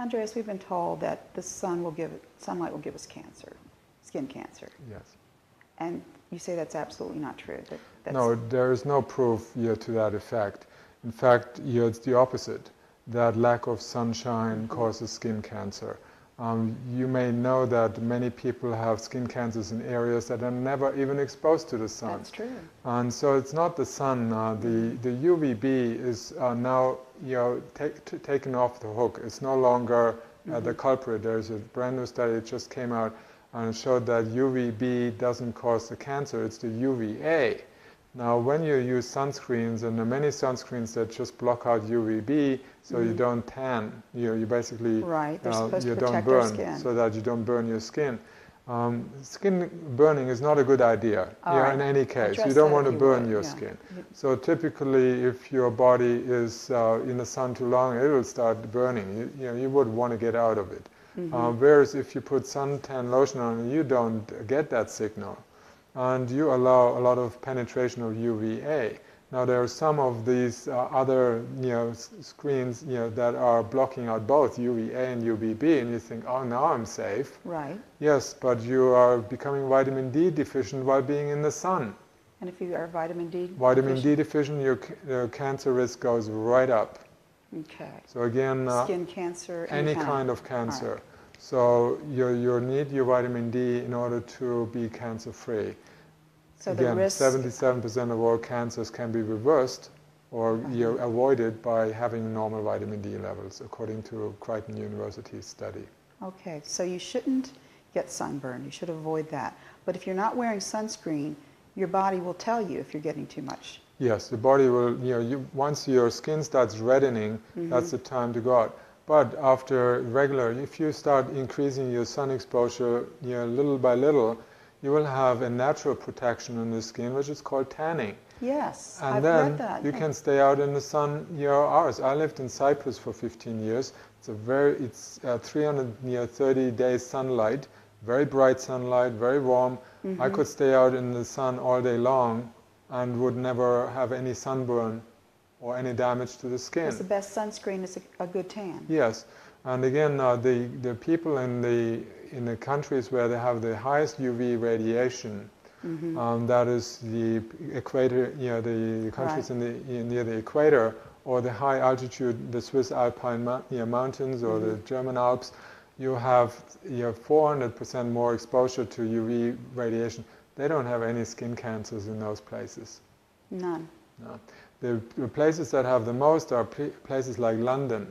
Andreas, we've been told that the sunlight will give us cancer, skin cancer. Yes. And you say that's absolutely not true. No, there is no proof yet to that effect. In fact, it's the opposite. That lack of sunshine causes skin cancer. You may know that many people have skin cancers in areas that are never even exposed to the sun. That's true. And so it's not the sun. The UVB is now taken off the hook. It's no longer the culprit. There's a brand new study that just came out and it showed that UVB doesn't cause the cancer. It's the UVA. Now, when you use sunscreens, and there are many sunscreens that just block out UVB, so you don't tan. You basically they're supposed to you don't protect our burn, skin. so that you don't burn your skin. Skin burning is not a good idea. In any case, you don't want to burn your skin. So typically, if your body is in the sun too long, it will start burning. You would want to get out of it. Whereas if you put suntan lotion on, you don't get that signal. And you allow a lot of penetration of UVA. Now there are some of these other screens that are blocking out both UVA and UVB, and you think, oh, now I'm safe. Right. Yes, but you are becoming vitamin D deficient while being in the sun. And if you are vitamin D deficient, your cancer risk goes right up. Okay. So again, skin cancer, any kind of cancer. Right. So you need your vitamin D in order to be cancer-free. So again, the risk 77% of all cancers can be reversed or avoided by having normal vitamin D levels, according to Creighton University's study. Okay, so you shouldn't get sunburn. You should avoid that. But if you're not wearing sunscreen, your body will tell you if you're getting too much. Yes, the body will, once your skin starts reddening, that's the time to go out. But after if you start increasing your sun exposure little by little, you will have a natural protection on the skin, which is called tanning. Yes, and I've then read that. You can stay out in the sun hours. I lived in Cyprus for 15 years. It's 330 days sunlight, very bright sunlight, very warm. I could stay out in the sun all day long and would never have any sunburn or any damage to the skin. Because the best sunscreen is a good tan. Yes, and again, the people in the countries where they have the highest UV radiation, that is the equator, the countries near the equator, or the high altitude, the Swiss Alpine mountains or the German Alps, you have 400% more exposure to UV radiation. They don't have any skin cancers in those places. None. No. The places that have the most are places like London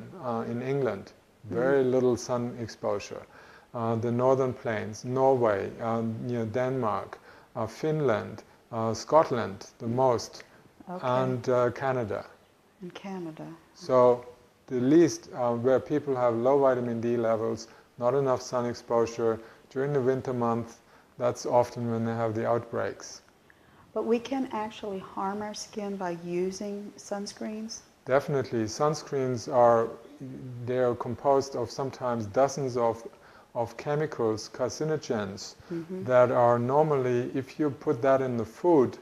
in England, very little sun exposure. The northern plains, Norway, Denmark, Finland, Scotland, the most, and Canada. In Canada. So the least where people have low vitamin D levels, not enough sun exposure during the winter month, that's often when they have the outbreaks. But we can actually harm our skin by using sunscreens? Definitely. Sunscreens they're composed of sometimes dozens of chemicals, carcinogens, that are normally, if you put that in the food,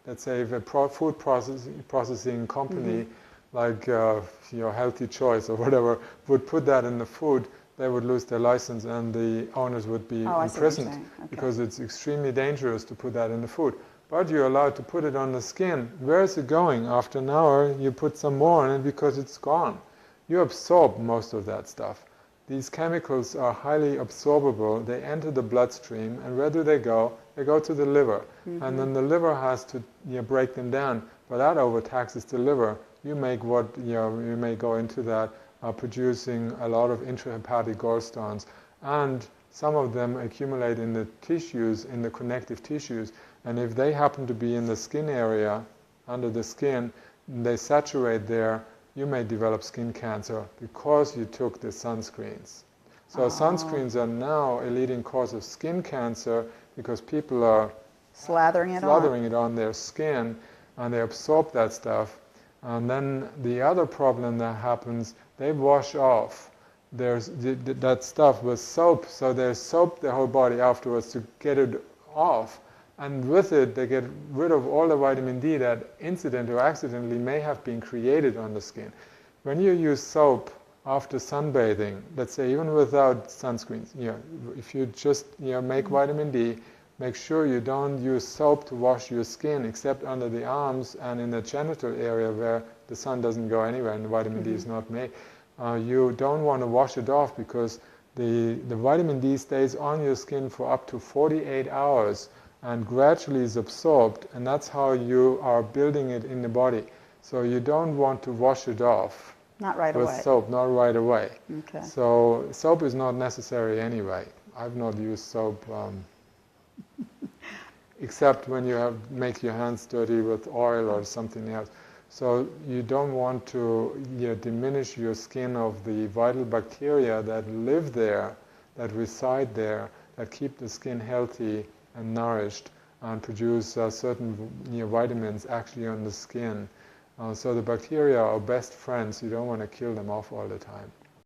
let's say if a food processing company like Healthy Choice or whatever would put that in the food, they would lose their license and the owners would be imprisoned because it's extremely dangerous to put that in the food. But you're allowed to put it on the skin. Where is it going? After an hour, you put some more on it because it's gone. You absorb most of that stuff. These chemicals are highly absorbable. They enter the bloodstream, and where do they go? They go to the liver. And then the liver has to break them down, but that overtaxes the liver. You may go into that producing a lot of intrahepatic gallstones, and some of them accumulate in the tissues, in the connective tissues, and if they happen to be in the skin area, under the skin, they saturate there, you may develop skin cancer because you took the sunscreens. So sunscreens are now a leading cause of skin cancer because people are slathering it on their skin, and they absorb that stuff. And then the other problem that happens, they wash off that stuff with soap, so they soap the whole body afterwards to get it off. And with it, they get rid of all the vitamin D that incidentally or accidentally may have been created on the skin. When you use soap, after sunbathing, let's say even without sunscreens, if you just make vitamin D, make sure you don't use soap to wash your skin except under the arms and in the genital area where the sun doesn't go anywhere and the vitamin D is not made. You don't want to wash it off because the vitamin D stays on your skin for up to 48 hours and gradually is absorbed, and that's how you are building it in the body. So you don't want to wash it off. Not right with away. soap, not right away. Okay. So soap is not necessary anyway. I've not used soap except when you make your hands dirty with oil or something else. So you don't want to diminish your skin of the vital bacteria that live there, that reside there, that keep the skin healthy and nourished and produce certain vitamins actually on the skin. So the bacteria are best friends. You don't want to kill them off all the time.